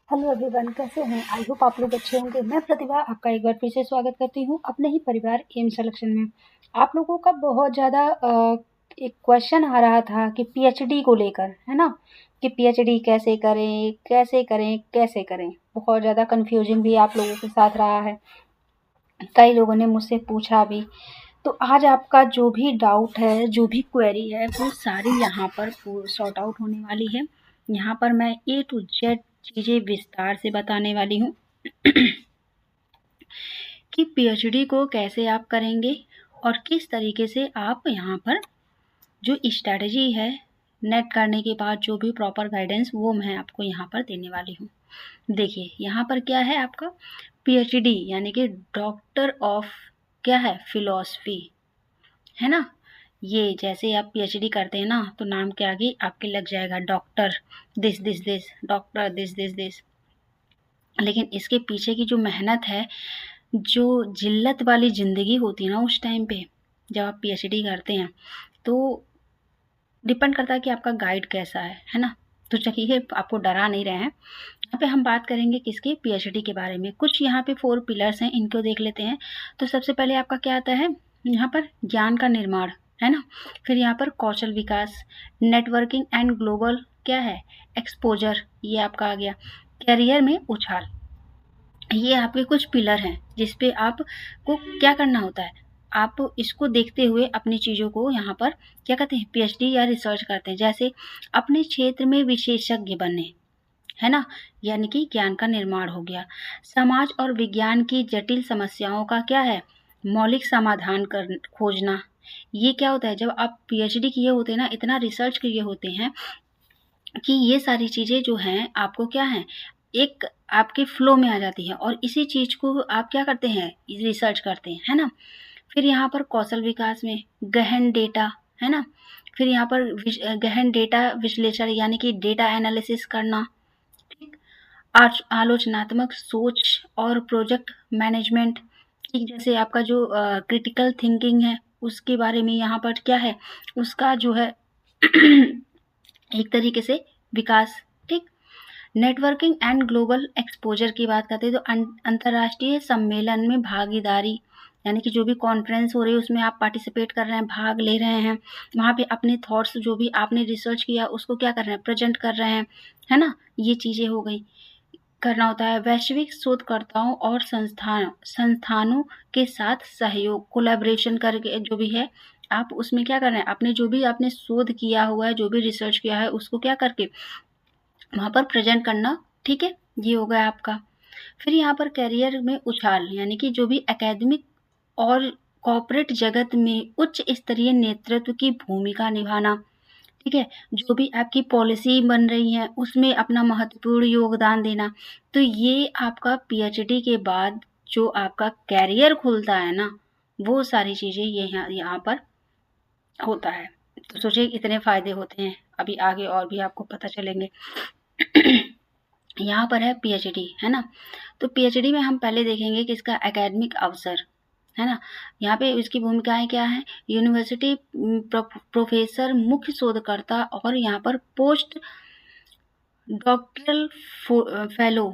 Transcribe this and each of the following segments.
Hello everyone, कैसे हैं? I hope आप लोग अच्छे होंगे। मैं प्रतिभा आपका एक बार फिर से स्वागत करती हूँ अपने ही परिवार एम सिलेक्शन में। आप लोगों का बहुत ज़्यादा एक क्वेश्चन आ रहा था कि पीएचडी को लेकर, है ना, कि पीएचडी कैसे करें कैसे करें कैसे करें। बहुत ज़्यादा कंफ्यूजन भी आप लोगों के साथ रहा है, कई लोगों ने मुझसे पूछा भी। तो आज आपका जो भी डाउट है, जो भी क्वेरी है, वो सारी यहाँ पर सॉर्ट आउट होने वाली है। यहाँ पर मैं ए टू जेड चीज़ें विस्तार से बताने वाली हूँ कि पीएचडी को कैसे आप करेंगे और किस तरीके से आप यहाँ पर जो स्ट्रैटेजी है नेट करने के बाद जो भी प्रॉपर गाइडेंस वो मैं आपको यहाँ पर देने वाली हूँ। देखिए यहाँ पर क्या है आपका पीएचडी यानी कि डॉक्टर ऑफ क्या है फिलॉसफी, है ना। ये जैसे आप पीएचडी करते हैं ना तो नाम के आगे आपके लग जाएगा doctor this this this, doctor this this this. लेकिन इसके पीछे की जो मेहनत है, जो जिल्लत वाली ज़िंदगी होती है ना उस टाइम पे जब आप पीएचडी करते हैं, तो डिपेंड करता है कि आपका गाइड कैसा है ना। तो चलिए आपको डरा नहीं रहे हैं। यहाँ पे हम बात करेंगे किसकी पीएचडी के बारे में। कुछ यहाँ पे 4 पिलर्स हैं, इनको देख लेते हैं। तो सबसे पहले आपका क्या आता है यहाँ पर ज्ञान का निर्माण, है ना। फिर यहाँ पर कौशल विकास, नेटवर्किंग एंड ग्लोबल क्या है एक्सपोजर, ये आपका आ गया। करियर में उछाल, ये आपके कुछ पिलर हैं जिसपे आपको क्या करना होता है। आप इसको देखते हुए अपनी चीज़ों को यहाँ पर क्या कहते हैं पीएचडी या रिसर्च करते हैं। जैसे अपने क्षेत्र में विशेषज्ञ बनने, है ना, यानी कि ज्ञान का निर्माण हो गया। समाज और विज्ञान की जटिल समस्याओं का क्या है मौलिक समाधान कर खोजना। ये क्या होता है जब आप पीएचडी किए होते हैं ना, इतना रिसर्च किए होते हैं कि ये सारी चीज़ें जो हैं आपको क्या हैं एक आपके फ्लो में आ जाती है और इसी चीज़ को आप क्या करते हैं रिसर्च करते हैं, है ना। फिर यहाँ पर कौशल विकास में गहन डेटा, है ना। फिर यहाँ पर गहन डेटा विश्लेषण यानी कि डेटा एनालिसिस करना, ठीक। आलोचनात्मक सोच और प्रोजेक्ट मैनेजमेंट, ठीक। जैसे आपका जो क्रिटिकल थिंकिंग है उसके बारे में यहाँ पर क्या है उसका जो है एक तरीके से विकास, ठीक। नेटवर्किंग एंड ग्लोबल एक्सपोजर की बात करते हैं तो अंतर्राष्ट्रीय सम्मेलन में भागीदारी, यानी कि जो भी कॉन्फ्रेंस हो रही है उसमें आप पार्टिसिपेट कर रहे हैं, भाग ले रहे हैं, वहाँ पे अपने थॉट्स जो भी आपने रिसर्च किया उसको क्या कर रहे हैं प्रेजेंट कर रहे हैं, है ना। ये चीज़ें हो गई करना होता है। वैश्विक शोधकर्ताओं और संस्थानों के साथ सहयोग कोलैबोरेशन करके जो भी है आप उसमें क्या कर रहे हैं अपने जो भी आपने शोध किया हुआ है, जो भी रिसर्च किया है उसको क्या करके वहाँ पर प्रेजेंट करना, ठीक है। ये हो गया आपका। फिर यहाँ पर करियर में उछाल यानी कि जो भी एकेडमिक और कॉर्पोरेट जगत में उच्च स्तरीय नेतृत्व की भूमिका निभाना, ठीक है। जो भी आपकी पॉलिसी बन रही है उसमें अपना महत्वपूर्ण योगदान देना। तो ये आपका पीएचडी के बाद जो आपका कैरियर खुलता है ना, वो सारी चीज़ें ये यहाँ पर होता है। तो सोचिए इतने फ़ायदे होते हैं, अभी आगे और भी आपको पता चलेंगे। यहाँ पर है पीएचडी, है ना। तो पीएचडी में हम पहले देखेंगे कि इसका एकेडमिक अवसर, है ना। यहाँ पे इसकी भूमिकाएं क्या है यूनिवर्सिटी प्रोफेसर, मुख्य शोधकर्ता और यहाँ पर पोस्ट डॉक्टरल फेलो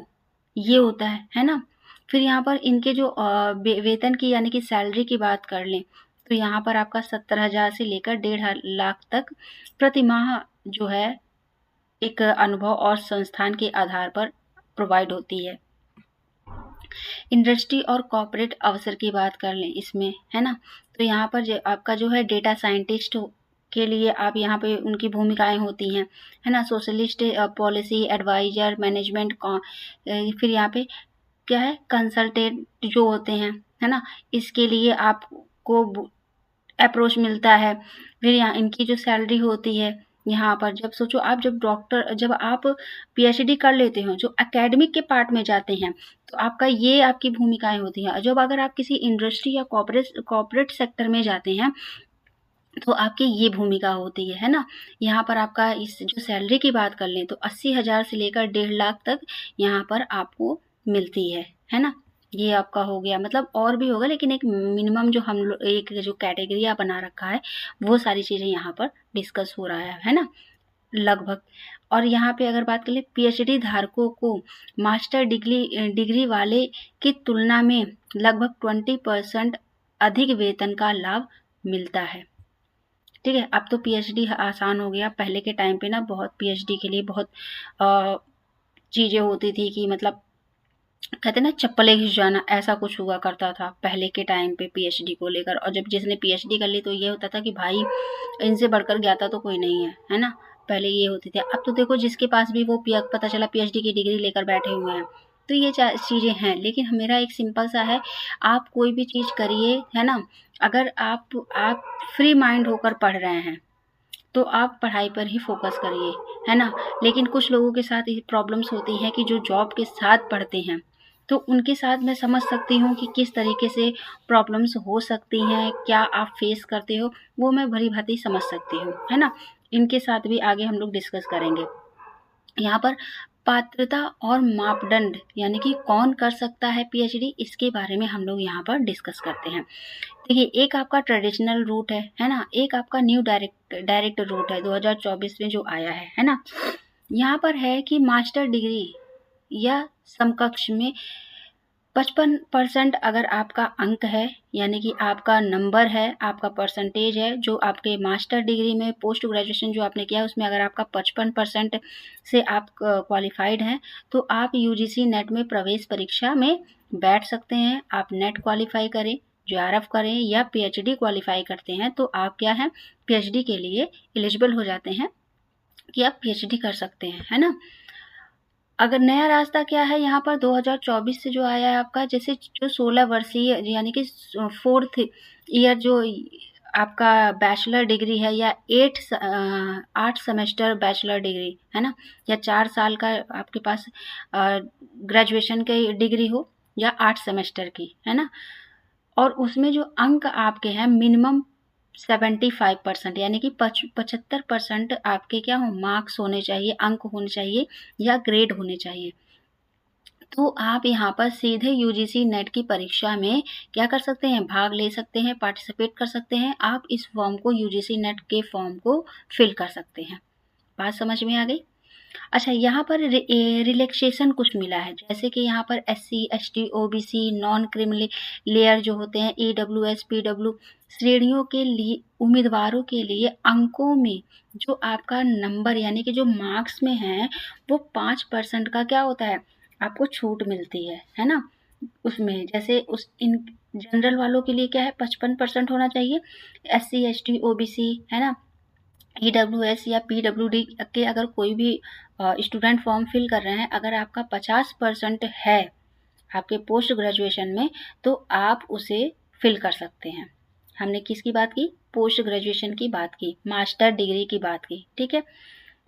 ये होता है ना। फिर यहाँ पर इनके जो वेतन की यानी कि सैलरी की बात कर लें तो यहाँ पर आपका 70,000 से लेकर 1.5 लाख तक प्रति माह जो है एक अनुभव और संस्थान के आधार पर प्रोवाइड होती है। इंडस्ट्री और कॉर्पोरेट अवसर की बात कर लें इसमें, है ना। तो यहाँ पर आपका जो है डेटा साइंटिस्ट के लिए आप यहाँ पे उनकी भूमिकाएं होती हैं, है ना। सोशलिस्ट पॉलिसी एडवाइजर मैनेजमेंट फिर यहाँ पे क्या है कंसल्टेंट जो होते हैं, है ना। इसके लिए आपको अप्रोच मिलता है। फिर यहाँ इनकी जो सैलरी होती है यहाँ पर जब सोचो आप जब आप पीएचडी कर लेते हो जो एकेडमिक के पार्ट में जाते हैं तो आपका ये आपकी भूमिकाएं होती हैं। जब अगर आप किसी इंडस्ट्री या कॉर्पोरेट सेक्टर में जाते हैं तो आपकी ये भूमिका होती है ना। यहाँ पर आपका इस जो सैलरी की बात कर लें तो 80,000 से लेकर 1.5 लाख तक यहाँ पर आपको मिलती है ना। ये आपका हो गया, मतलब और भी होगा लेकिन एक मिनिमम जो हम लोग एक जो कैटेगरी बना रखा है वो सारी चीज़ें यहाँ पर डिस्कस हो रहा है ना। लगभग। और यहाँ पे अगर बात करें पीएचडी धारकों को मास्टर डिग्री वाले की तुलना में लगभग 20% अधिक वेतन का लाभ मिलता है। ठीक है, अब तो पीएचडी आसान हो गया। पहले के टाइम पे ना बहुत पीएचडी के लिए बहुत चीज़ें होती थी कि मतलब कहते ना चप्पलें घिस जाना, ऐसा कुछ हुआ करता था पहले के टाइम पे पीएचडी को लेकर। और जब जिसने पीएचडी कर ली तो ये होता था कि भाई इनसे बढ़कर ज्ञाता तो कोई नहीं है ना। पहले ये होती थी। अब तो देखो जिसके पास भी वो पता चला पीएचडी की डिग्री लेकर बैठे हुए हैं। तो ये चीज़ें हैं। लेकिन मेरा एक सिंपल सा है, आप कोई भी चीज़ करिए, है ना। अगर आप फ्री माइंड होकर पढ़ रहे हैं तो आप पढ़ाई पर ही फोकस करिए, है ना। लेकिन कुछ लोगों के साथ ये प्रॉब्लम्स होती हैं कि जो जॉब के साथ पढ़ते हैं, तो उनके साथ मैं समझ सकती हूँ कि किस तरीके से प्रॉब्लम्स हो सकती हैं, क्या आप फेस करते हो, वो मैं भली भांति समझ सकती हूँ, है ना। इनके साथ भी आगे हम लोग डिस्कस करेंगे। यहाँ पर पात्रता और मापदंड यानी कि कौन कर सकता है पीएचडी, इसके बारे में हम लोग यहाँ पर डिस्कस करते हैं। देखिए, एक आपका ट्रेडिशनल रूट है ना। एक आपका न्यू डायरेक्ट रूट है 2024 में जो आया है ना। यहाँ पर है कि मास्टर डिग्री या समकक्ष में 55% अगर आपका अंक है, यानी कि आपका नंबर है, आपका परसेंटेज है, जो आपके मास्टर डिग्री में पोस्ट ग्रेजुएशन जो आपने किया उसमें अगर आपका 55% से आप क्वालिफाइड हैं, तो आप यूजीसी नेट में प्रवेश परीक्षा में बैठ सकते हैं। आप नेट क्वालिफाई करें, जेआरएफ करें या पीएचडी क्वालिफाई करते हैं तो आप क्या है, पीएचडी के लिए एलिजिबल हो जाते हैं कि आप पीएचडी कर सकते हैं, है ना। अगर नया रास्ता क्या है यहाँ पर 2024 से जो आया है आपका, जैसे जो 16 वर्षीय यानी कि 4th ईयर जो आपका बैचलर डिग्री है या 8 सेमेस्टर बैचलर डिग्री है ना, या 4 साल का आपके पास ग्रेजुएशन की डिग्री हो या 8 सेमेस्टर की, है ना। और उसमें जो अंक आपके हैं मिनिमम 75% यानी कि 75% आपके क्या हो, मार्क्स होने चाहिए, अंक होने चाहिए या ग्रेड होने चाहिए। तो आप यहाँ पर सीधे यूजीसी नेट की परीक्षा में क्या कर सकते हैं, भाग ले सकते हैं, पार्टिसिपेट कर सकते हैं। आप इस फॉर्म को यूजीसी नेट के फॉर्म को फिल कर सकते हैं। बात समझ में आ गई। अच्छा, यहाँ पर रिलैक्सेशन कुछ मिला है, जैसे कि यहाँ पर SC ST OBC non criminal layer जो होते हैं EWS PW श्रेणियों के लिए उम्मीदवारों के लिए अंकों में जो आपका नंबर यानी कि जो मार्क्स में है वो 5% का क्या होता है, आपको छूट मिलती है ना। उसमें जैसे उस इन जनरल वालों के लिए क्या है 55% होना चाहिए, SC ST OBC है ना, EWS या PWD के अगर कोई भी स्टूडेंट फॉर्म फिल कर रहे हैं, अगर आपका 50% है आपके पोस्ट ग्रेजुएशन में तो आप उसे फिल कर सकते हैं। हमने किसकी बात की, पोस्ट ग्रेजुएशन की बात की, मास्टर डिग्री की बात की, ठीक है।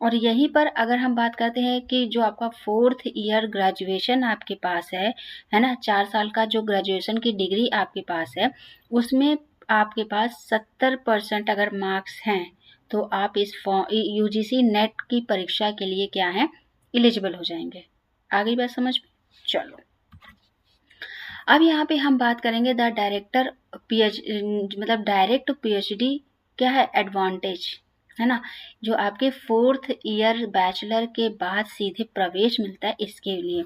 और यहीं पर अगर हम बात करते हैं कि जो आपका 4th ईयर ग्रेजुएशन आपके पास है ना, 4 साल का जो ग्रेजुएशन की डिग्री आपके पास है, उसमें आपके पास 70% अगर मार्क्स हैं तो आप इस यूजीसी नेट की परीक्षा के लिए क्या है, एलिजिबल हो जाएंगे। आ गई बात समझ में। चलो, अब यहाँ पे हम बात करेंगे द डायरेक्टर मतलब डायरेक्ट पीएचडी क्या है, एडवांटेज है ना, जो आपके 4th ईयर बैचलर के बाद सीधे प्रवेश मिलता है इसके लिए।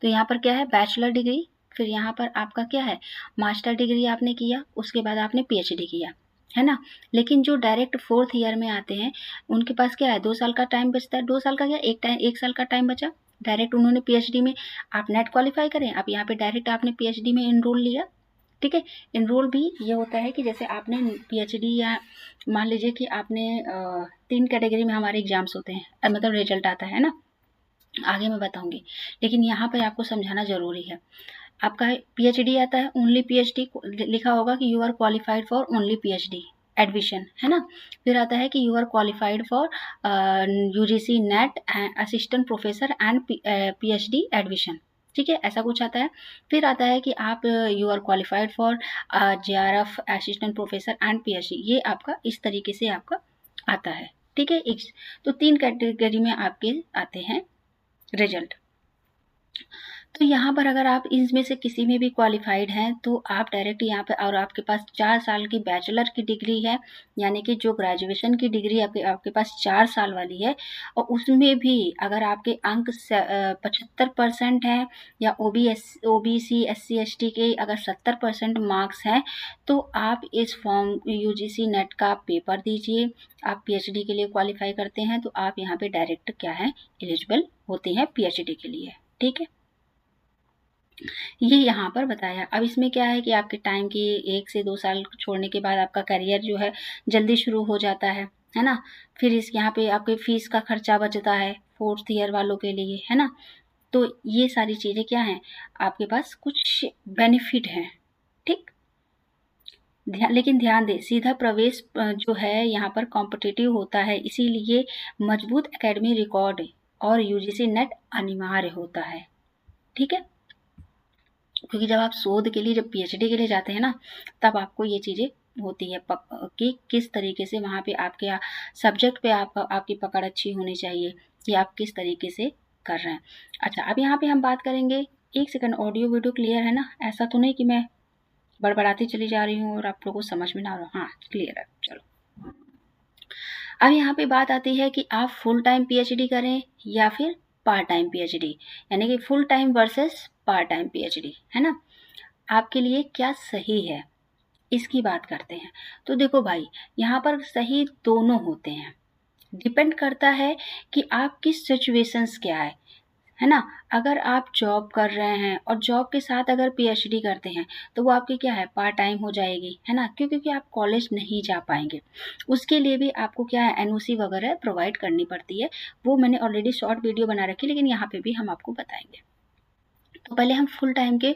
तो यहाँ पर क्या है, बैचलर डिग्री, फिर यहाँ पर आपका क्या है, मास्टर डिग्री आपने किया, उसके बाद आपने पीएचडी किया, है ना। लेकिन जो डायरेक्ट 4th ईयर में आते हैं उनके पास क्या है, 2 साल का टाइम बचता है। 2 साल का क्या, एक साल का टाइम बचा। डायरेक्ट उन्होंने पीएचडी में, आप नेट क्वालिफाई करें, आप यहाँ पे डायरेक्ट आपने पीएचडी में इनरोल लिया, ठीक है। इनरोल भी ये होता है कि जैसे आपने पीएचडी या मान लीजिए कि आपने 3 कैटेगरी में हमारे एग्जाम्स होते हैं, मतलब रिजल्ट आता है ना, आगे मैं बताऊंगी। लेकिन यहाँ पे आपको समझाना जरूरी है। आपका पीएचडी आता है, ओनली पीएचडी लिखा होगा कि you are qualified for only PhD admission, है ना। फिर आता है कि you are qualified for UGC NET assistant professor and PhD admission, ठीक है, ऐसा कुछ आता है। फिर आता है कि आप you are qualified for JRF assistant professor and PhD, ये आपका इस तरीके से आपका आता है, ठीक है। तो 3 कैटेगरी में आपके आते हैं रिजल्ट। तो यहाँ पर अगर आप इसमें से किसी में भी क्वालिफाइड हैं तो आप डायरेक्ट यहाँ पे, और आपके पास 4 साल की बैचलर की डिग्री है, यानी कि जो ग्रेजुएशन की डिग्री आपके पास 4 साल वाली है, और उसमें भी अगर आपके अंक 75% हैं, या ओबीसी SC ST के अगर 70% मार्क्स हैं, तो आप इस फॉर्म UGC नेट का पेपर दीजिए। आप PhD के लिए क्वालिफाई करते हैं तो आप यहाँ पे डायरेक्ट क्या है, एलिजिबल होते हैं PhD के लिए। ठीक है, ये यहाँ पर बताया। अब इसमें क्या है कि आपके टाइम की 1 से 2 साल छोड़ने के बाद आपका करियर जो है जल्दी शुरू हो जाता है ना। फिर इस यहाँ पे आपके फीस का खर्चा बचता है 4th ईयर वालों के लिए, है ना। तो ये सारी चीज़ें क्या हैं, आपके पास कुछ बेनिफिट हैं। ठीक, लेकिन ध्यान दें, सीधा प्रवेश जो है यहाँ पर कॉम्पिटिटिव होता है, इसीलिए मजबूत एकेडमी रिकॉर्ड और UGC नेट अनिवार्य होता है। ठीक है, क्योंकि जब आप शोध के लिए, जब PhD के लिए जाते हैं ना, तब आपको ये चीज़ें होती है कि किस तरीके से वहाँ पे आपके सब्जेक्ट पे आपकी पकड़ अच्छी होनी चाहिए कि आप किस तरीके से कर रहे हैं। अच्छा, अब यहाँ पे हम बात करेंगे, 1 सेकंड, ऑडियो वीडियो क्लियर है ना? ऐसा तो नहीं कि मैं बड़बड़ाती चली जा रही हूँ और आप लोगों को समझ में ना आ रहा? हाँ, क्लियर है। चलो, अब यहाँ पे बात आती है कि आप फुल टाइम PhD करें या फिर पार्ट टाइम PhD, यानी कि full time versus part time PhD, है ना। आपके लिए क्या सही है, इसकी बात करते हैं। तो देखो भाई, यहाँ पर सही दोनों होते हैं, डिपेंड करता है कि आपकी सिचुएशंस क्या है ना। अगर आप जॉब कर रहे हैं और जॉब के साथ अगर PhD करते हैं तो वो आपकी क्या है, पार्ट टाइम हो जाएगी, है ना। क्योंकि आप कॉलेज नहीं जा पाएंगे, उसके लिए भी आपको क्या है, NOC वगैरह प्रोवाइड करनी पड़ती है। वो मैंने ऑलरेडी शॉर्ट वीडियो बना रखी है, लेकिन यहाँ पे भी हम आपको बताएंगे। तो पहले हम फुल टाइम के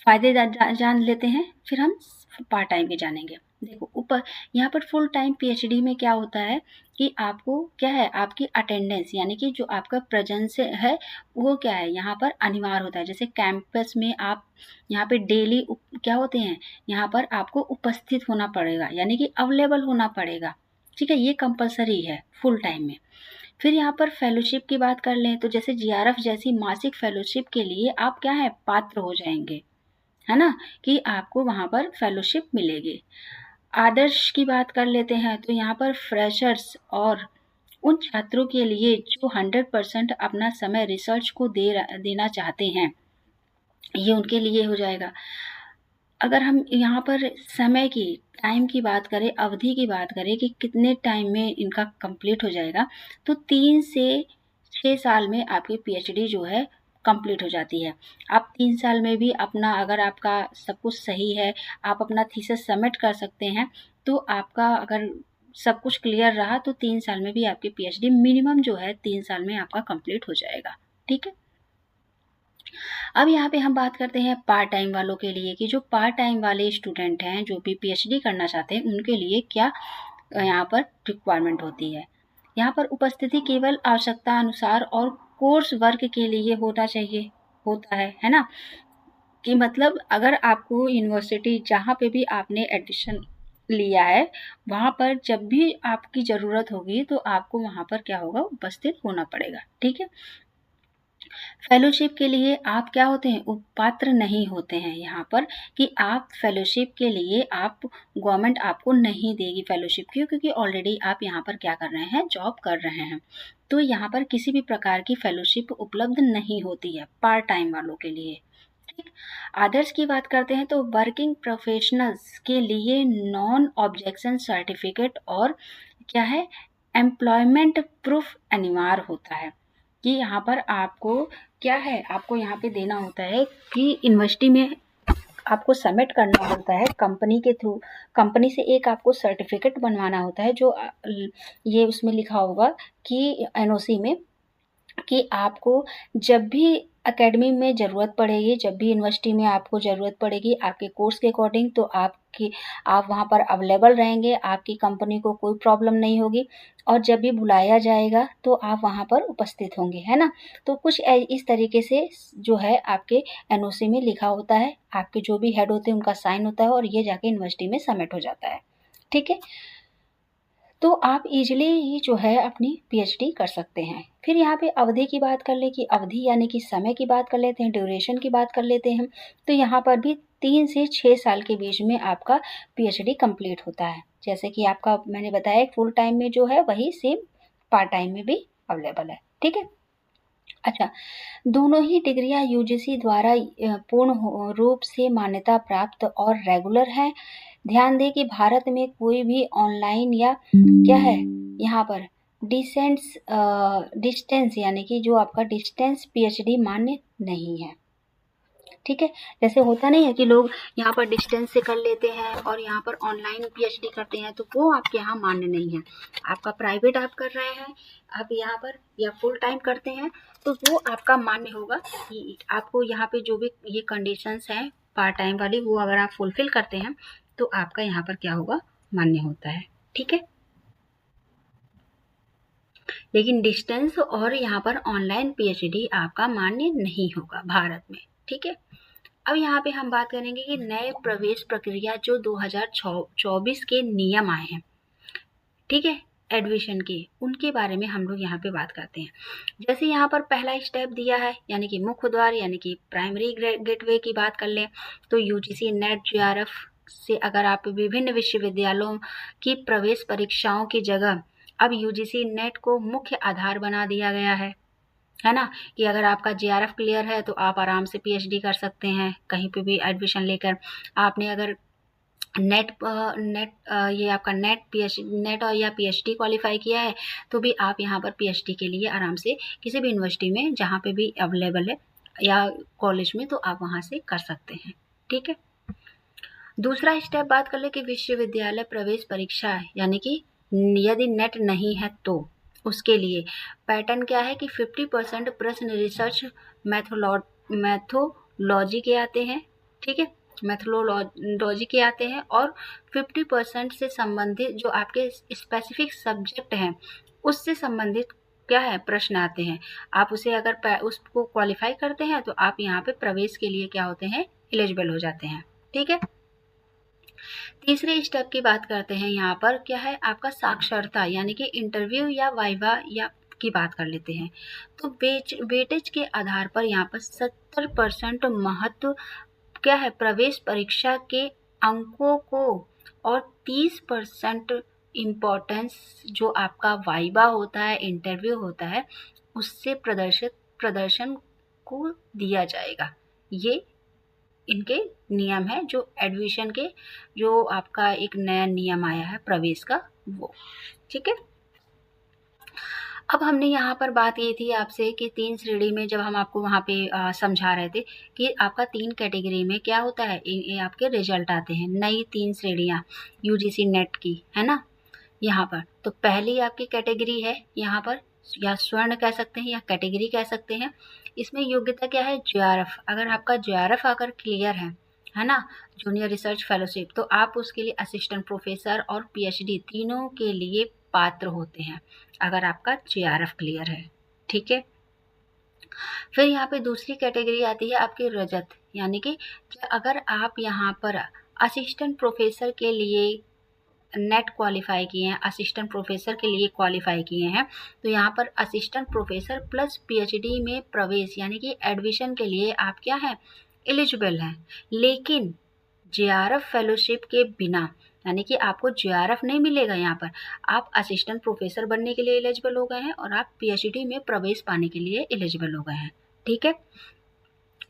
फ़ायदे जान लेते हैं, फिर हम पार्ट टाइम के जानेंगे। देखो, ऊपर यहाँ पर फुल टाइम PhD में क्या होता है कि आपको क्या है, आपकी अटेंडेंस, यानी कि जो आपका प्रेजेंस है वो क्या है, यहाँ पर अनिवार्य होता है। जैसे कैंपस में आप यहाँ पे डेली क्या होते हैं, यहाँ पर आपको उपस्थित होना पड़ेगा, यानी कि अवेलेबल होना पड़ेगा। ठीक है, ये कंपलसरी है फुल टाइम में। फिर यहाँ पर फेलोशिप की बात कर लें तो जैसे GRF जैसी मासिक फेलोशिप के लिए आप क्या है, पात्र हो जाएंगे, है ना, कि आपको वहाँ पर फेलोशिप मिलेगी। आदर्श की बात कर लेते हैं तो यहाँ पर फ्रेशर्स और उन छात्रों के लिए जो 100% अपना समय रिसर्च को देना चाहते हैं, ये उनके लिए हो जाएगा। अगर हम यहाँ पर समय की, टाइम की बात करें, अवधि की बात करें कि कितने टाइम में इनका कंप्लीट हो जाएगा, तो 3 से 6 साल में आपकी PhD जो है कंप्लीट हो जाती है। आप 3 साल में भी अपना, अगर आपका सब कुछ सही है, आप अपना थीसिस सबमिट कर सकते हैं, तो आपका अगर सब कुछ क्लियर रहा तो 3 साल में भी आपकी PhD मिनिमम जो है 3 साल में आपका कंप्लीट हो जाएगा। ठीक है, अब यहाँ पे हम बात करते हैं पार्ट टाइम वालों के लिए, कि जो पार्ट टाइम वाले स्टूडेंट हैं जो भी PhD करना चाहते हैं, उनके लिए क्या यहाँ पर रिक्वायरमेंट होती है। यहाँ पर उपस्थिति केवल आवश्यकता अनुसार और कोर्स वर्क के लिए होता है ना। कि मतलब अगर आपको यूनिवर्सिटी जहाँ पे भी आपने एडमिशन लिया है, वहाँ पर जब भी आपकी ज़रूरत होगी तो आपको वहाँ पर क्या होगा, उपस्थित होना पड़ेगा। ठीक है, फेलोशिप के लिए आप क्या होते हैं, पात्र नहीं होते हैं यहाँ पर, कि आप फेलोशिप के लिए आप, गवर्नमेंट आपको नहीं देगी फेलोशिप। क्यों? क्योंकि ऑलरेडी आप यहाँ पर क्या कर रहे हैं, जॉब कर रहे हैं। तो यहाँ पर किसी भी प्रकार की फेलोशिप उपलब्ध नहीं होती है पार्ट टाइम वालों के लिए। ठीक, आदर्श की बात करते हैं तो वर्किंग प्रोफेशनल्स के लिए नॉन ऑब्जेक्शन सर्टिफिकेट और क्या है, एम्प्लॉयमेंट प्रूफ अनिवार्य होता है। कि यहाँ पर आपको क्या है, आपको यहाँ पे देना होता है कि यूनिवर्सिटी में आपको सबमिट करना होता है कंपनी के थ्रू, कंपनी से एक आपको सर्टिफिकेट बनवाना होता है, जो ये उसमें लिखा होगा कि NOC में, कि आपको जब भी एकेडमी में ज़रूरत पड़ेगी, जब भी यूनिवर्सिटी में आपको ज़रूरत पड़ेगी आपके कोर्स के अकॉर्डिंग, तो आप वहाँ पर अवेलेबल रहेंगे, आपकी कंपनी को कोई प्रॉब्लम नहीं होगी, और जब भी बुलाया जाएगा तो आप वहाँ पर उपस्थित होंगे, है ना। तो कुछ इस तरीके से जो है आपके NOC में लिखा होता है, आपके जो भी हेड होते हैं उनका साइन होता है, और ये जाके यूनिवर्सिटी में सबमिट हो जाता है। ठीक है, तो आप इजीली ही जो है अपनी पीएचडी कर सकते हैं। फिर यहाँ पे अवधि की बात कर ले कि अवधि यानी कि समय की बात कर लेते हैं, ड्यूरेशन की बात कर लेते हैं। तो यहाँ पर भी 3 से 6 साल के बीच में आपका पीएचडी कंप्लीट होता है। जैसे कि आपका मैंने बताया फुल टाइम में जो है वही सेम पार्ट टाइम में भी अवेलेबल है। ठीक है। अच्छा, दोनों ही डिग्रियां यूजीसी द्वारा पूर्ण रूप से मान्यता प्राप्त और रेगुलर है। ध्यान दें कि भारत में कोई भी ऑनलाइन या क्या है यहाँ पर डिस्टेंस यानी कि जो आपका डिस्टेंस पीएचडी मान्य नहीं है। ठीक है। जैसे होता नहीं है कि लोग यहाँ पर डिस्टेंस से कर लेते हैं और यहाँ पर ऑनलाइन पीएचडी करते हैं, तो वो आपके यहाँ मान्य नहीं है। आपका प्राइवेट आप कर रहे हैं, आप यहाँ पर या फुल टाइम करते हैं, तो वो आपका मान्य होगा कि आपको यहाँ पे जो भी ये कंडीशंस हैं पार्ट टाइम वाली, वो अगर आप फुलफिल करते हैं तो आपका यहाँ पर क्या होगा, मान्य होता है। ठीक है। लेकिन डिस्टेंस और यहाँ पर ऑनलाइन पीएचडी आपका मान्य नहीं होगा भारत में। ठीक है। अब यहाँ पे हम बात करेंगे कि नए प्रवेश प्रक्रिया जो 2024 के नियम आए हैं, ठीक है, एडमिशन के, उनके बारे में हम लोग यहाँ पे बात करते हैं। जैसे यहाँ पर पहला स्टेप दिया है यानी कि मुख्य द्वार यानी कि प्राइमरी गेटवे की बात कर लें तो यूजीसी नेट जेआरएफ से अगर आप विभिन्न विश्वविद्यालयों की प्रवेश परीक्षाओं की जगह अब यूजीसी नेट को मुख्य आधार बना दिया गया है ना, कि अगर आपका जेआरएफ क्लियर है तो आप आराम से पीएचडी कर सकते हैं कहीं पे भी एडमिशन लेकर। आपने अगर ये आपका नेट और या पीएचडी क्वालिफाई किया है तो भी आप यहाँ पर पीएचडी के लिए आराम से किसी भी यूनिवर्सिटी में जहाँ पे भी अवेलेबल है या कॉलेज में, तो आप वहाँ से कर सकते हैं। ठीक है। दूसरा स्टेप बात कर ले कि विश्वविद्यालय प्रवेश परीक्षा यानी कि यदि नेट नहीं है तो उसके लिए पैटर्न क्या है कि 50% प्रश्न रिसर्च मैथोलॉजी के आते हैं। ठीक है, मैथोलॉजी के आते हैं और 50% से संबंधित जो आपके स्पेसिफिक सब्जेक्ट हैं उससे संबंधित क्या है प्रश्न आते हैं। आप उसे अगर उसको क्वालिफाई करते हैं तो आप यहाँ पे प्रवेश के लिए क्या होते हैं, एलिजिबल हो जाते हैं। ठीक है। तीसरे स्टेप की बात करते हैं, यहाँ पर क्या है आपका साक्षरता यानी कि इंटरव्यू या वाइवा या की बात कर लेते हैं। तो वेटेज के आधार पर यहाँ पर 70% महत्व क्या है प्रवेश परीक्षा के अंकों को और 30% इम्पोर्टेंस जो आपका वाइवा होता है, इंटरव्यू होता है, उससे प्रदर्शन को दिया जाएगा। ये इनके नियम है जो एडमिशन के, जो आपका एक नया नियम आया है प्रवेश का वो। ठीक है। अब हमने यहाँ पर बात की थी आपसे कि 3 श्रेणी में जब हम आपको वहाँ पे समझा रहे थे कि आपका 3 कैटेगरी में क्या होता है, ये आपके रिजल्ट आते हैं। नई 3 श्रेणियाँ यूजीसी नेट की है ना यहाँ पर। तो पहली आपकी कैटेगरी है यहाँ पर, या स्वर्ण कह सकते हैं या कैटेगरी कह सकते हैं। इसमें योग्यता क्या है, जेआरएफ। अगर आपका जेआरएफ अगर क्लियर है ना, जूनियर रिसर्च फेलोशिप, तो आप उसके लिए असिस्टेंट प्रोफेसर और पीएचडी तीनों के लिए पात्र होते हैं अगर आपका जेआरएफ क्लियर है। ठीक है। फिर यहाँ पे दूसरी कैटेगरी आती है आपकी रजत, यानी कि अगर आप यहाँ पर असिस्टेंट प्रोफेसर के लिए नेट क्वालिफाई किए हैं, असिस्टेंट प्रोफेसर के लिए क्वालिफाई किए हैं, तो यहाँ पर असिस्टेंट प्रोफेसर प्लस पीएचडी में प्रवेश यानी कि एडमिशन के लिए आप क्या है, एलिजिबल हैं। लेकिन जेआरएफ फेलोशिप के बिना यानी कि आपको जेआरएफ नहीं मिलेगा यहाँ पर, आप असिस्टेंट प्रोफेसर बनने के लिए एलिजिबल हो गए हैं और आप पीएचडी में प्रवेश पाने के लिए एलिजिबल हो गए हैं। ठीक है।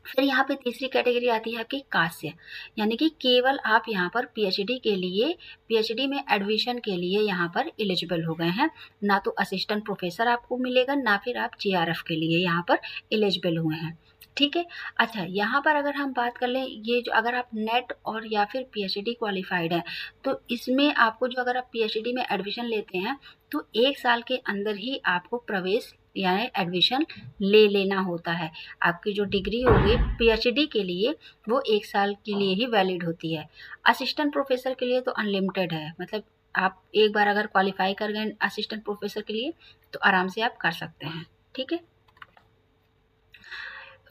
फिर यहाँ पे तीसरी कैटेगरी आती है आपकी कास्य, यानी कि केवल आप यहाँ पर पीएचडी के लिए, पीएचडी में एडमिशन के लिए यहाँ पर एलिजिबल हो गए हैं, ना तो असिस्टेंट प्रोफेसर आपको मिलेगा ना फिर आप जेआरएफ के लिए यहाँ पर एलिजिबल हुए हैं। ठीक है। अच्छा, यहाँ पर अगर हम बात कर लें, ये जो अगर आप नेट और या फिर पीएचडी क्वालिफाइड है तो इसमें आपको जो अगर आप पीएचडी में एडमिशन लेते हैं तो 1 साल के अंदर ही आपको प्रवेश यानी एडमिशन ले लेना होता है। आपकी जो डिग्री होगी पीएचडी के लिए वो 1 साल के लिए ही वैलिड होती है। असिस्टेंट प्रोफेसर के लिए तो अनलिमिटेड है, मतलब आप एक बार अगर क्वालिफाई कर गए असिस्टेंट प्रोफेसर के लिए तो आराम से आप कर सकते हैं। ठीक है।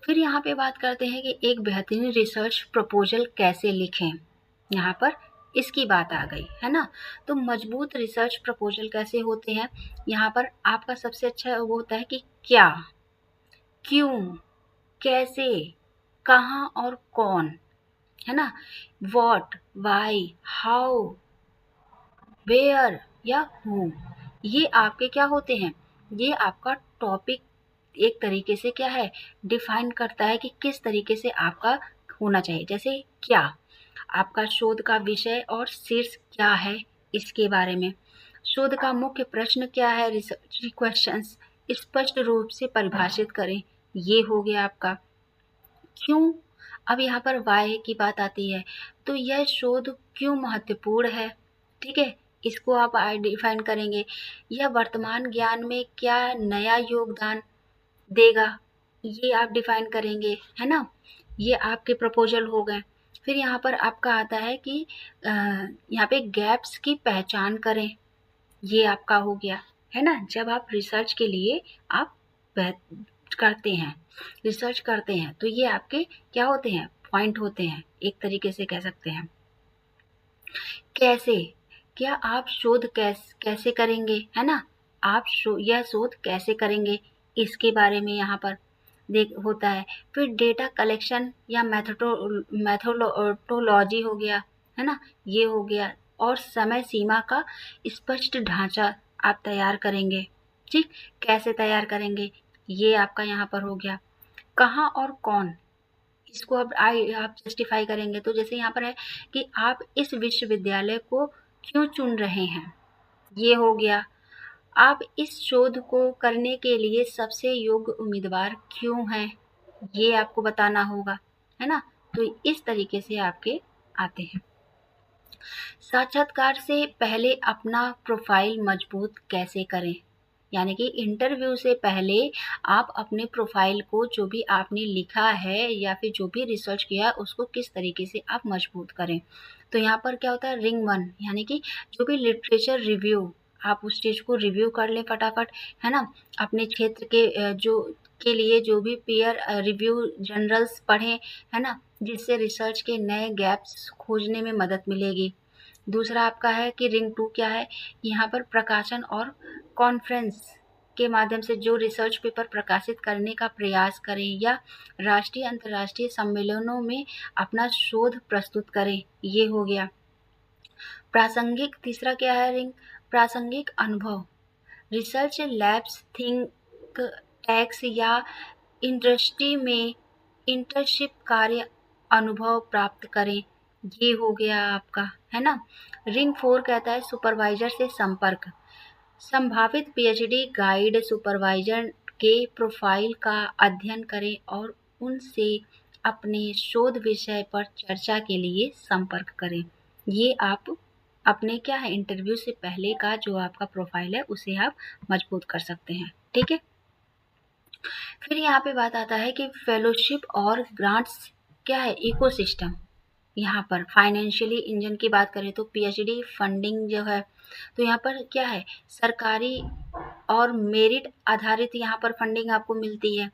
फिर यहाँ पे बात करते हैं कि एक बेहतरीन रिसर्च प्रपोजल कैसे लिखें। यहाँ पर इसकी बात आ गई, है ना। तो मजबूत रिसर्च प्रपोजल कैसे होते हैं, यहाँ पर आपका सबसे अच्छा वो होता है कि क्या, क्यों, कैसे, कहाँ और कौन, है ना। व्हाट, व्हाई, हाउ, वेयर या हु, ये आपके क्या होते हैं, ये आपका टॉपिक एक तरीके से क्या है, डिफाइन करता है कि किस तरीके से आपका होना चाहिए। जैसे क्या, आपका शोध का विषय और शीर्ष क्या है, इसके बारे में। शोध का मुख्य प्रश्न क्या है, रिसर्च क्वेश्चंस स्पष्ट रूप से परिभाषित करें, ये हो गया आपका। क्यों, अब यहाँ पर वाई की बात आती है, तो यह शोध क्यों महत्वपूर्ण है, ठीक है, इसको आप डिफाइन करेंगे। यह वर्तमान ज्ञान में क्या नया योगदान देगा, ये आप डिफाइन करेंगे, है ना। ये आपके प्रपोजल हो गए। फिर यहाँ पर आपका आता है कि यहाँ पे गैप्स की पहचान करें, ये आपका हो गया, है ना। जब आप रिसर्च के लिए आप करते हैं, रिसर्च करते हैं, तो ये आपके क्या होते हैं, पॉइंट होते हैं, एक तरीके से कह सकते हैं। कैसे, क्या आप शोध कैसे करेंगे, है ना, आप यह शोध कैसे करेंगे, इसके बारे में यहाँ पर देख होता है। फिर डेटा कलेक्शन या मैथोडोलॉजी हो गया, है ना, ये हो गया। और समय सीमा का स्पष्ट ढांचा आप तैयार करेंगे, ठीक, कैसे तैयार करेंगे, ये आपका यहाँ पर हो गया। कहाँ और कौन, इसको अब आप जस्टिफाई करेंगे। तो जैसे यहाँ पर है कि आप इस विश्वविद्यालय को क्यों चुन रहे हैं, ये हो गया। आप इस शोध को करने के लिए सबसे योग्य उम्मीदवार क्यों हैं, ये आपको बताना होगा, है ना। तो इस तरीके से आपके आते हैं। साक्षात्कार से पहले अपना प्रोफाइल मजबूत कैसे करें, यानी कि इंटरव्यू से पहले आप अपने प्रोफाइल को, जो भी आपने लिखा है या फिर जो भी रिसर्च किया उसको किस तरीके से आप मजबूत करें। तो यहाँ पर क्या होता है, रिंग 1 यानी कि जो भी लिटरेचर रिव्यू, आप उस चीज़ को रिव्यू कर लें फटाफट, है ना। अपने क्षेत्र के जो के लिए जो भी पीयर रिव्यू जर्नल्स पढ़ें, है ना, जिससे रिसर्च के नए गैप्स खोजने में मदद मिलेगी। दूसरा आपका है कि रिंग 2 क्या है, यहाँ पर प्रकाशन और कॉन्फ्रेंस के माध्यम से जो रिसर्च पेपर प्रकाशित करने का प्रयास करें या राष्ट्रीय अंतर्राष्ट्रीय सम्मेलनों में अपना शोध प्रस्तुत करें, ये हो गया। प्रासंगिक तीसरा क्या है रिंग, प्रासंगिक अनुभव, रिसर्च लैब्स, थिंक टैक्स या इंडस्ट्री में इंटर्नशिप कार्य अनुभव प्राप्त करें, ये हो गया आपका, है ना। रिंग 4 कहता है सुपरवाइजर से संपर्क, संभावित पीएचडी गाइड सुपरवाइजर के प्रोफाइल का अध्ययन करें और उनसे अपने शोध विषय पर चर्चा के लिए संपर्क करें। ये आप अपने क्या है, इंटरव्यू से पहले का जो आपका प्रोफाइल है उसे आप मजबूत कर सकते हैं, ठीक है। फिर यहाँ पे बात आता है कि फेलोशिप और ग्रांट्स क्या है, इकोसिस्टम। यहाँ पर फाइनेंशियली इंजन की बात करें तो पीएचडी फंडिंग जो है, तो यहाँ पर क्या है, सरकारी और मेरिट आधारित यहाँ पर फंडिंग आपको मिलती है,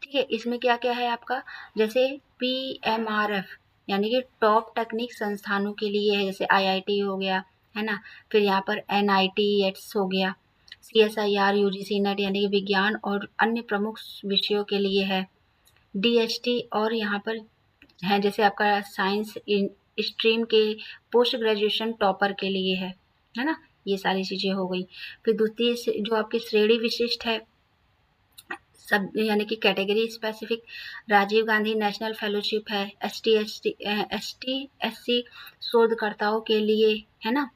ठीक है। इसमें क्या क्या है आपका, जैसे पीएमआरएफ यानी कि टॉप टेक्निक संस्थानों के लिए है, जैसे आईआईटी हो गया, है ना। फिर यहाँ पर एनआईटीएस हो गया, सीएसआईआर, यूजीसी नेट यानी कि विज्ञान और अन्य प्रमुख विषयों के लिए है, डीएसटी और यहाँ पर है जैसे आपका साइंस स्ट्रीम के पोस्ट ग्रेजुएशन टॉपर के लिए है ना, ये सारी चीज़ें हो गई। फिर दूसरी जो आपकी श्रेणी विशिष्ट है, सब यानी कि category specific, Rajiv Gandhi national fellowship है, एसटी शोधकर्ताओं के लिए, है ना।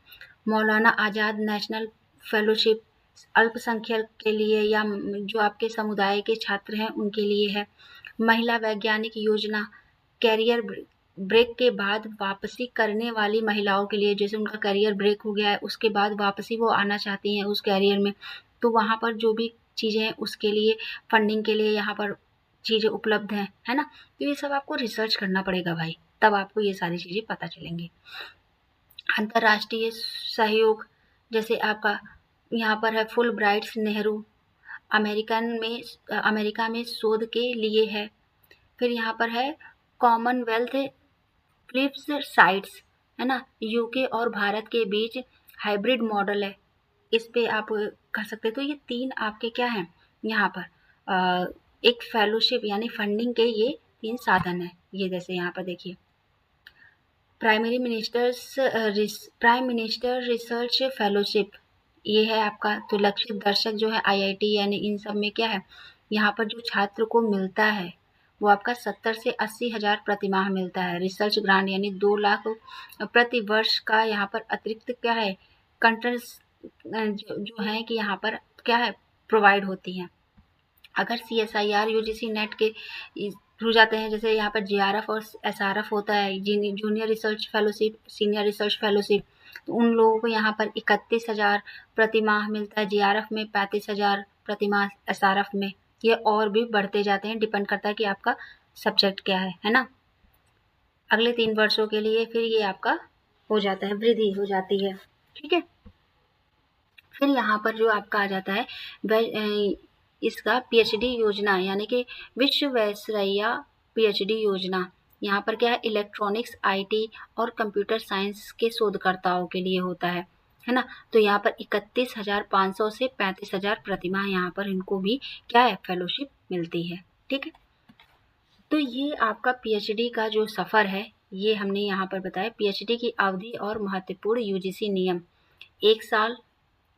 मौलाना आज़ाद नेशनल फेलोशिप अल्पसंख्यक के लिए या जो आपके समुदाय के छात्र हैं उनके लिए है। महिला वैज्ञानिक योजना, कैरियर ब्रेक के बाद वापसी करने वाली महिलाओं के लिए, जैसे उनका करियर ब्रेक हो गया है उसके बाद वापसी वो आना चाहती हैं उस कैरियर में, तो वहाँ पर जो भी चीज़ें हैं उसके लिए फंडिंग के लिए यहाँ पर चीज़ें उपलब्ध हैं, है ना। तो ये सब आपको रिसर्च करना पड़ेगा भाई, तब आपको ये सारी चीज़ें पता चलेंगी। अंतर्राष्ट्रीय सहयोग, जैसे आपका यहाँ पर है फुल ब्राइट्स नेहरू अमेरिका में शोध के लिए है। फिर यहाँ पर है कॉमनवेल्थ फ्लिप्स साइट्स, है ना। यूके और भारत के बीच हाइब्रिड मॉडल है, इस पे आप कर सकते हैं। तो ये 3 आपके क्या हैं यहाँ पर, एक फेलोशिप यानी फंडिंग के ये 3 साधन हैं। ये जैसे यहाँ पर देखिए, प्राइम मिनिस्टर रिसर्च फेलोशिप, ये है आपका। तो लक्षित दर्शक जो है आईआईटी यानी इन सब में क्या है, यहाँ पर जो छात्र को मिलता है वो आपका 70 से 80 हज़ार प्रतिमाह मिलता है। रिसर्च ग्रांट यानी 2 लाख प्रति वर्ष का यहाँ पर अतिरिक्त क्या है, कंट्रेंट्स जो है कि यहाँ पर क्या है प्रोवाइड होती हैं। अगर CSIR UGC नेट के थ्रू जाते हैं, जैसे यहाँ पर JRF और SRF होता है, junior research fellowship, senior research fellowship, तो उन लोगों को यहाँ पर 31,000 प्रति माह मिलता है, JRF में 35,000 प्रति माह, SRF में ये और भी बढ़ते जाते हैं, डिपेंड करता है कि आपका सब्जेक्ट क्या है ना। अगले 3 वर्षों के लिए फिर ये आपका हो जाता है, वृद्धि हो जाती है, ठीक है। फिर यहाँ पर जो आपका आ जाता है इसका PhD योजना यानी कि विश्वविद्यालय PhD योजना। यहाँ पर क्या है, इलेक्ट्रॉनिक्स, IT और कंप्यूटर साइंस के शोधकर्ताओं के लिए होता है ना। तो यहाँ पर 31,500 से 35,000 प्रतिमाह यहाँ पर इनको भी क्या है फेलोशिप मिलती है, ठीक है। तो ये आपका PhD का जो सफ़र है ये हमने यहाँ पर बताया। PhD की अवधि और महत्वपूर्ण UGC नियम, 1 साल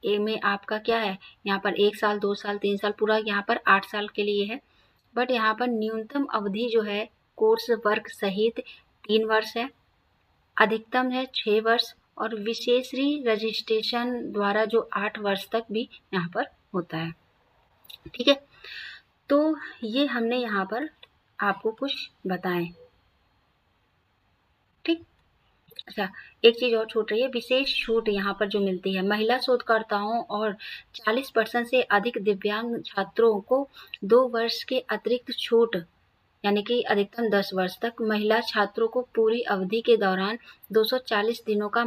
ए में आपका क्या है, यहाँ पर 1 साल, 2 साल, 3 साल, पूरा यहाँ पर 8 साल के लिए है। बट यहाँ पर न्यूनतम अवधि जो है कोर्स वर्क सहित 3 वर्ष है, अधिकतम है 6 वर्ष और विशेषरी रजिस्ट्रेशन द्वारा जो 8 वर्ष तक भी यहाँ पर होता है, ठीक है। तो ये हमने यहाँ पर आपको कुछ बताएं, ठीक। अच्छा, एक चीज़ और छूट रही है, विशेष छूट यहाँ पर जो मिलती है महिला शोधकर्ताओं और 40% से अधिक दिव्यांग छात्रों को 2 वर्ष के अतिरिक्त छूट यानी कि अधिकतम 10 वर्ष तक। महिला छात्रों को पूरी अवधि के दौरान 240 दिनों का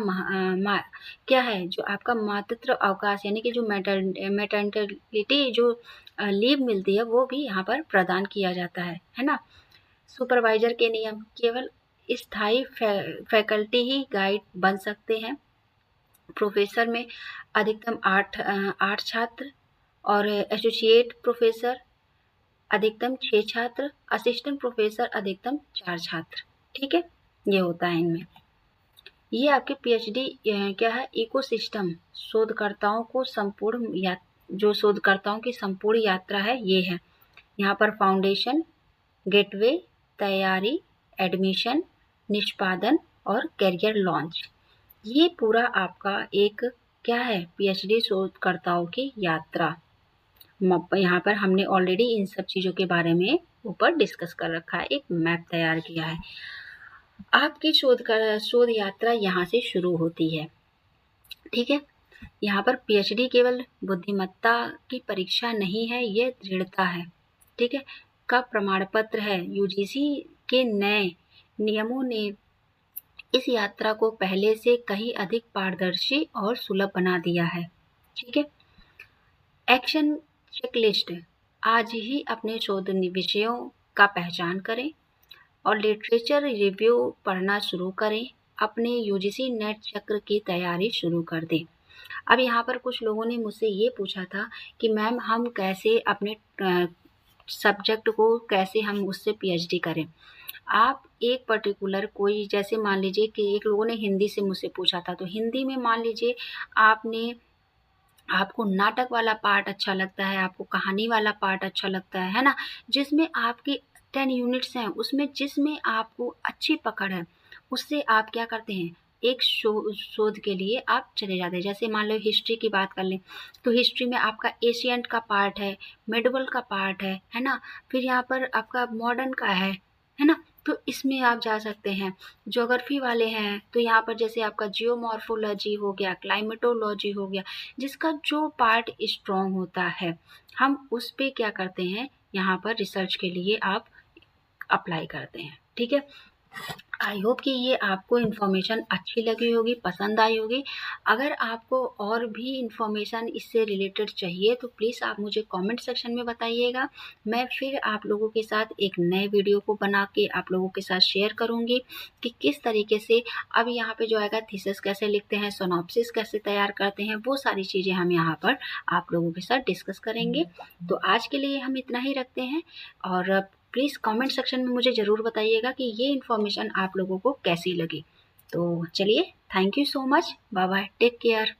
क्या है जो आपका मातृत्व अवकाश यानी कि जो मैटरनिटी जो लीव मिलती है वो भी यहाँ पर प्रदान किया जाता है ना। सुपरवाइजर के नियम, केवल स्थायी फैकल्टी ही गाइड बन सकते हैं। प्रोफेसर में अधिकतम 8 छात्र और एसोसिएट प्रोफेसर अधिकतम 6 छात्र, असिस्टेंट प्रोफेसर अधिकतम 4 छात्र, ठीक है। ये होता है इनमें। ये आपके PhD क्या है, इकोसिस्टम शोधकर्ताओं की संपूर्ण यात्रा है, ये है। यहाँ पर फाउंडेशन, गेटवे, तैयारी, एडमिशन, निष्पादन और करियर लॉन्च, ये पूरा आपका एक क्या है PhD शोधकर्ताओं की यात्रा। यहाँ पर हमने ऑलरेडी इन सब चीज़ों के बारे में ऊपर डिस्कस कर रखा है, एक मैप तैयार किया है। आपकी शोध यात्रा यहाँ से शुरू होती है, ठीक है। यहाँ पर PhD केवल बुद्धिमत्ता की परीक्षा नहीं है, ये दृढ़ता है, ठीक है, का प्रमाण पत्र है। UGC के नए नियमों ने इस यात्रा को पहले से कहीं अधिक पारदर्शी और सुलभ बना दिया है, ठीक है। एक्शन चेकलिस्ट, आज ही अपने शोध विषयों का पहचान करें और लिटरेचर रिव्यू पढ़ना शुरू करें, अपने UGC नेट चक्र की तैयारी शुरू कर दें। अब यहाँ पर कुछ लोगों ने मुझसे ये पूछा था कि मैम हम कैसे अपने सब्जेक्ट को कैसे हम उससे PhD करें। आप एक पर्टिकुलर कोई, जैसे मान लीजिए कि एक लोगों ने हिंदी से मुझसे पूछा था, तो हिंदी में मान लीजिए आपको नाटक वाला पार्ट अच्छा लगता है, आपको कहानी वाला पार्ट अच्छा लगता है ना, जिसमें आपकी 10 यूनिट्स हैं, उसमें जिसमें आपको अच्छी पकड़ है, उससे आप क्या करते हैं, एक शोध के लिए आप चले जाते हैं। जैसे मान लो हिस्ट्री की बात कर लें, तो हिस्ट्री में आपका एशियंट का पार्ट है, मेडिवल का पार्ट है ना, फिर यहाँ पर आपका मॉडर्न का है ना, तो इसमें आप जा सकते हैं। ज्योग्राफी वाले हैं तो यहाँ पर जैसे आपका जियोमॉर्फोलॉजी हो गया, क्लाइमेटोलॉजी हो गया, जिसका जो पार्ट स्ट्रॉन्ग होता है हम उस पे क्या करते हैं, यहाँ पर रिसर्च के लिए आप अप्लाई करते हैं, ठीक है। आई होप कि ये आपको इन्फॉर्मेशन अच्छी लगी होगी, पसंद आई होगी। अगर आपको और भी इन्फॉर्मेशन इससे रिलेटेड चाहिए तो प्लीज़ आप मुझे कमेंट सेक्शन में बताइएगा। मैं फिर आप लोगों के साथ एक नए वीडियो को बना के आप लोगों के साथ शेयर करूँगी कि किस तरीके से अब यहाँ पे जो आएगा थीसिस कैसे लिखते हैं, सिनॉप्सिस कैसे तैयार करते हैं, वो सारी चीज़ें हम यहाँ पर आप लोगों के साथ डिस्कस करेंगे। तो आज के लिए हम इतना ही रखते हैं और प्लीज़ कमेंट सेक्शन में मुझे ज़रूर बताइएगा कि ये इन्फॉर्मेशन आप लोगों को कैसी लगी। तो चलिए, thank you so much, bye bye, take care.